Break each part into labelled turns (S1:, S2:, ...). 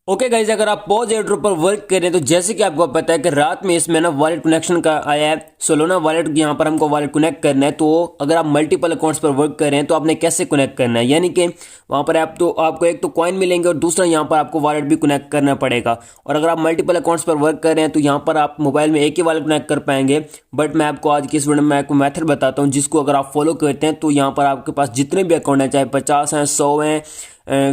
S1: Okay guys, अगर आप pause air drop पर वर्क करें तो जैसे कि आपको पता है कि रात में इसमें ना वॉलेट कनेक्शन का आया है। सोलोना वॉलेट यहाँ पर हमको वॉलेट कनेक्ट करना है। तो अगर आप मल्टीपल अकाउंट्स पर वर्क कर रहे हैं तो आपने कैसे कनेक्ट करना है, यानी कि वहाँ पर आपको एक तो कॉइन मिलेंगे और दूसरा यहाँ पर आपको वॉलेट भी कनेक्ट करना पड़ेगा। और अगर आप मल्टीपल अकाउंट्स पर वर्क कर रहे हैं तो यहाँ पर आप मोबाइल में एक ही वॉलेट कनेक्ट कर पाएंगे। बट मैं आपको आज की इस वीडियो में आपको मेथड बताता हूँ जिसको अगर आप फॉलो करते हैं तो यहाँ पर आपके पास जितने भी अकाउंट हैं, चाहे 50 हैं, 100 हैं,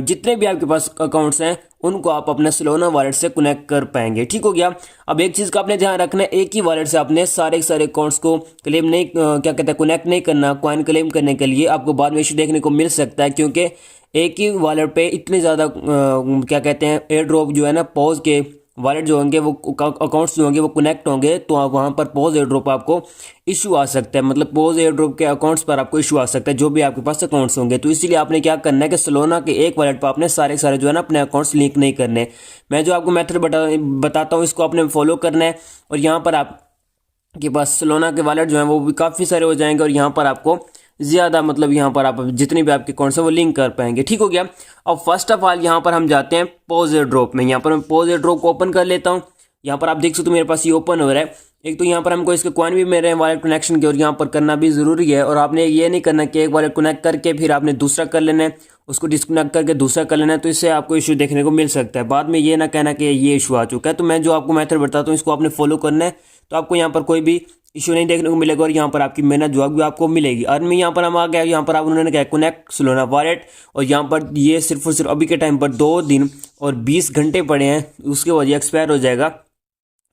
S1: जितने भी आपके पास अकाउंट्स हैं उनको आप अपने सोलोना वॉलेट से कनेक्ट कर पाएंगे। ठीक हो गया। अब एक चीज़ का आपने ध्यान रखना है, एक ही वॉलेट से आपने सारे के सारे अकाउंट्स को क्लेम नहीं क्या कहते हैं कनेक्ट नहीं करना। कॉइन क्लेम करने के लिए आपको बाद में इशू देखने को मिल सकता है, क्योंकि एक ही वॉलेट पे इतने ज़्यादा क्या कहते हैं एयर ड्रॉप जो है ना, पॉज के वॉलेट जो होंगे वो अकाउंट्स जो होंगे वो कनेक्ट होंगे तो आप वहाँ पर पॉज एयर ड्रॉप आपको इशू आ सकता है। मतलब पॉज एयर ड्रॉप के अकाउंट्स पर आपको इशू आ सकता है जो भी आपके पास अकाउंट्स होंगे। तो इसीलिए आपने क्या करना है कि सोलोना के एक वॉलेट पर आपने सारे सारे जो है ना अपने अकाउंट्स लिंक नहीं करने। मैं जो आपको मेथड बताता हूँ इसको आपने फॉलो करना है और यहाँ पर आपके पास सोलोना के वॉलेट जो है वो भी काफ़ी सारे हो जाएंगे और यहाँ पर आपको ज़्यादा मतलब यहाँ पर आप जितने भी आपके अकाउंट्स हैं वो लिंक कर पाएंगे। ठीक हो गया। अब फर्स्ट ऑफ ऑल यहाँ पर हम जाते हैं पॉज एयर ड्रॉप में। यहाँ पर मैं पॉज एयर ड्रॉप को ओपन कर लेता हूँ। यहाँ पर आप देख सकते हो मेरे पास ये ओपन हो रहा है। एक तो यहाँ पर हमको इसके कॉइन भी मेरे वॉलेट कनेक्शन के और यहाँ पर करना भी ज़रूरी है। और आपने ये नहीं करना कि एक वॉलेट कनेक्ट करके फिर आपने दूसरा कर लेना है, उसको डिस्कनेक्ट करके दूसरा कर लेना है, तो इससे आपको इशू देखने को मिल सकता है। बाद में ये ना कहना कि ये इशू आ चुका है। तो मैं जो आपको मेथड बताता हूँ इसको आपने फॉलो करना है तो आपको यहाँ पर कोई भी इशू नहीं देखने को मिलेगा और यहाँ पर आपकी मेहनत जो भी आपको मिलेगी। और मैं यहाँ पर हम आ गया, यहाँ पर आप उन्होंने कहा कनेक्ट सोलोना वॉलेट और यहाँ पर ये सिर्फ और सिर्फ अभी के टाइम पर 2 दिन और 20 घंटे पड़े हैं, उसके बाद ये एक्सपायर हो जाएगा।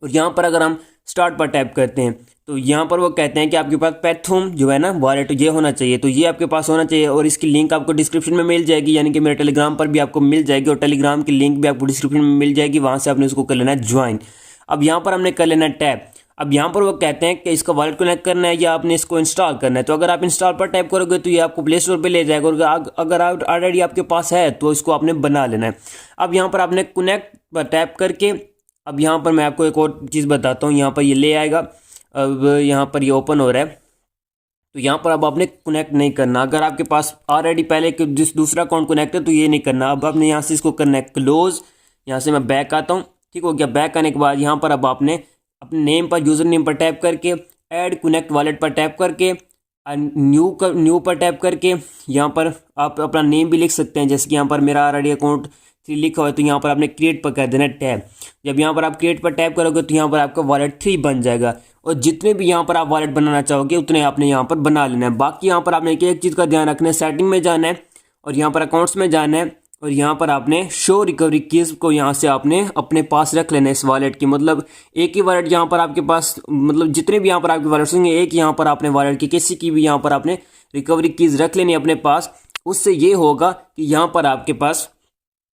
S1: और यहाँ पर अगर हम स्टार्ट पर टैप करते हैं तो यहाँ पर वो कहते हैं कि आपके पास पैथूम जो है ना वॉलेट ये होना चाहिए, तो ये आपके पास होना चाहिए और इसकी लिंक आपको डिस्क्रिप्शन में मिल जाएगी, यानी कि मेरे टेलीग्राम पर भी आपको मिल जाएगी और टेलीग्राम की लिंक भी आपको डिस्क्रिप्शन में मिल जाएगी। वहाँ से आपने उसको कर लेना है ज्वाइन। अब यहाँ पर हमने कर लेना है टैप। अब यहाँ पर वो कहते हैं कि इसका वॉलेट कनेक्ट करना है या आपने इसको इंस्टॉल करना है। तो अगर आप इंस्टॉल पर टैप करोगे तो ये आपको प्ले स्टोर पे ले जाएगा और अगर ऑलरेडी आपके पास है तो इसको आपने बना लेना है। अब यहाँ पर आपने कनेक्ट पर टैप करके अब यहाँ पर मैं आपको एक और चीज़ बताता हूँ। यहाँ पर ये ले आएगा, अब यहाँ पर ये ओपन हो रहा है। तो यहाँ पर अब आपने कनेक्ट नहीं करना। अगर आपके पास ऑलरेडी पहले जिस दूसरा अकाउंट कनेक्ट है तो ये नहीं करना। अब आपने यहाँ से इसको करना है क्लोज। यहाँ से मैं बैक आता हूँ। ठीक हो गया। बैक आने के बाद यहाँ पर अब आपने अपने नेम पर यूज़र नेम पर टैप करके ऐड कनेक्ट वॉलेट पर टैप करके न्यू पर टैप करके यहाँ पर आप अपना नेम भी लिख सकते हैं। जैसे कि यहाँ पर मेरा ऑलरेडी अकाउंट 3 लिखा हुआ है तो यहाँ पर आपने क्रिएट पर कर देना टैप। जब यहाँ पर आप क्रिएट पर टैप करोगे तो यहाँ पर आपका वॉलेट 3 बन जाएगा और जितने भी यहाँ पर आप वॉलेट बनाना चाहोगे उतने आपने यहाँ पर बना लेना है। बाकी यहाँ पर आपने एक चीज़ का ध्यान रखना है, सेटिंग में जाना है और यहाँ पर अकाउंट्स में जाना है और यहाँ पर आपने शो रिकवरी कीज को यहाँ से आपने अपने पास रख लेना है इस वॉलेट की। मतलब एक ही वॉलेट यहाँ पर आपके पास, मतलब जितने भी यहाँ पर आपके वॉलेट्स होंगे एक यहाँ पर आपने वॉलेट की किसी की भी यहाँ पर आपने रिकवरी कीज रख लेनी अपने पास। उससे ये होगा कि यहाँ पर आपके पास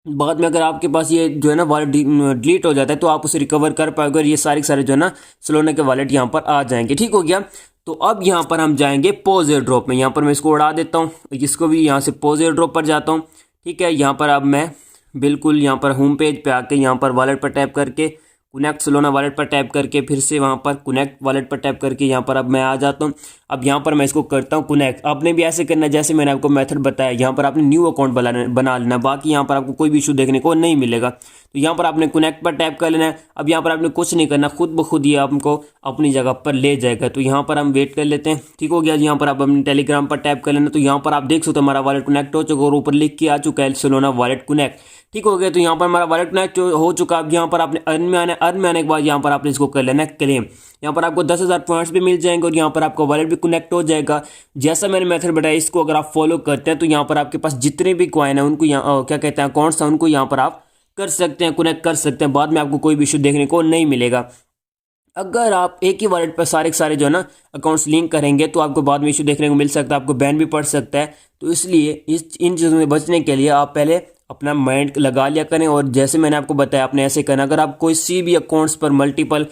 S1: बाद में अगर आपके पास ये जो है ना वॉलेट डिलीट हो जाता है तो आप उसे रिकवर कर पाओगे और ये सारे सारे जो है ना सोलोना के वॉलेट यहाँ पर आ जाएंगे। ठीक हो गया। तो अब यहाँ पर हम जाएंगे पॉज एयर ड्रॉप में। यहाँ पर मैं इसको उड़ा देता हूँ, इसको भी यहाँ से पॉज एयर ड्रॉप पर जाता हूँ। ठीक है। यहाँ पर अब मैं बिल्कुल यहाँ पर होम पेज पे आके यहाँ पर वॉलेट पर टैप करके कनेक्ट सोलोना वॉलेट पर टैप करके फिर से वहाँ पर कनेक्ट वॉलेट पर टैप करके यहाँ पर अब मैं आ जाता हूँ। अब यहाँ पर मैं इसको करता हूँ कनेक्ट। आपने भी ऐसे करना है जैसे मैंने आपको मेथड बताया। यहाँ पर आपने न्यू अकाउंट बना लेना, बाकी यहाँ पर आपको कोई भी इशू देखने को नहीं मिलेगा। तो यहाँ पर आपने कनेक्ट पर टैप कर लेना है। अब यहाँ पर आपने कुछ नहीं करना, खुद ब खुद ये आपको अपनी जगह पर ले जाएगा। तो यहाँ पर हम वेट कर लेते हैं। ठीक हो गया। यहाँ पर आप अपने टेलीग्राम पर टैप कर लेना। तो यहाँ पर आप देख सकते हो हमारा वॉलेट कनेक्ट हो चुका और ऊपर लिख के आ चुका है सोलोना वॉलेट कनेक्ट। ठीक हो गया। तो यहाँ पर हमारा वॉलेट कनेक्ट हो चुका। अब यहाँ पर आपने अर्न में आने के बाद यहाँ पर आपने इसको कर लेना है क्लेम। यहाँ पर आपको 10,000 पॉइंट्स भी मिल जाएंगे और यहाँ पर आपका वॉलेट भी कनेक्ट हो जाएगा। जैसा मैंने मेथड बताया इसको अगर आप फॉलो करते हैं तो यहाँ पर आपके पास जितने भी कॉइन है उनको यहाँ क्या कहते हैं अकाउंट्स हैं उनको यहाँ पर आप कर सकते हैं, कनेक्ट कर सकते हैं। बाद में आपको कोई भी इशू देखने को नहीं मिलेगा। अगर आप एक ही वॉलेट पर सारे के सारे जो है ना अकाउंट्स लिंक करेंगे तो आपको बाद में इशू देखने को मिल सकता है, आपको बैन भी पड़ सकता है। तो इसलिए इन चीज़ों से बचने के लिए आप पहले अपना माइंड लगा लिया करें और जैसे मैंने आपको बताया आपने ऐसे करना। अगर आप कोई भी अकाउंट्स पर मल्टीपल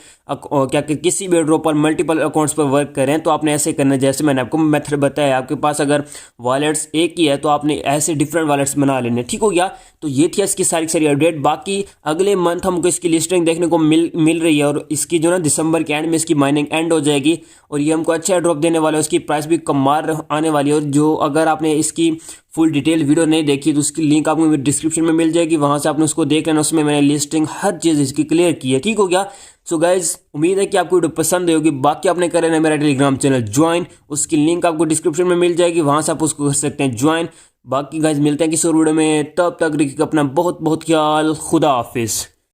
S1: किसी भी ड्रॉप पर मल्टीपल अकाउंट्स पर वर्क करें तो आपने ऐसे करना जैसे मैंने आपको मेथड बताया। आपके पास अगर वॉलेट्स एक ही है तो आपने ऐसे डिफरेंट वॉलेट्स बना लेने। ठीक हो गया। तो ये थी इसकी सारी अपडेट। बाकी अगले मंथ हमको इसकी लिस्टिंग देखने को मिल रही है और इसकी जो ना दिसंबर के एंड में इसकी माइनिंग एंड हो जाएगी और ये हमको अच्छा ड्रॉप देने वाला है। उसकी प्राइस भी कम आने वाली है। और जो अगर आपने इसकी फुल डिटेल वीडियो नहीं देखी तो उसकी लिंक आपको डिस्क्रिप्शन में मिल जाएगी, वहां से आपने उसको देख लेना। उसमें मैंने लिस्टिंग हर चीज़ इसकी क्लियर की है। ठीक हो गया। सो गाइज उम्मीद है कि आपको वीडियो पसंद होगी। बाकी आपने कर लेना मेरा टेलीग्राम चैनल ज्वाइन, उसकी लिंक आपको डिस्क्रिप्शन में मिल जाएगी, वहां से आप उसको कर सकते हैं ज्वाइन। बाकी गाइज मिलते हैं किसी और वीडियो में, तब तक रखिएगा अपना बहुत बहुत ख्याल। खुदा हाफिज।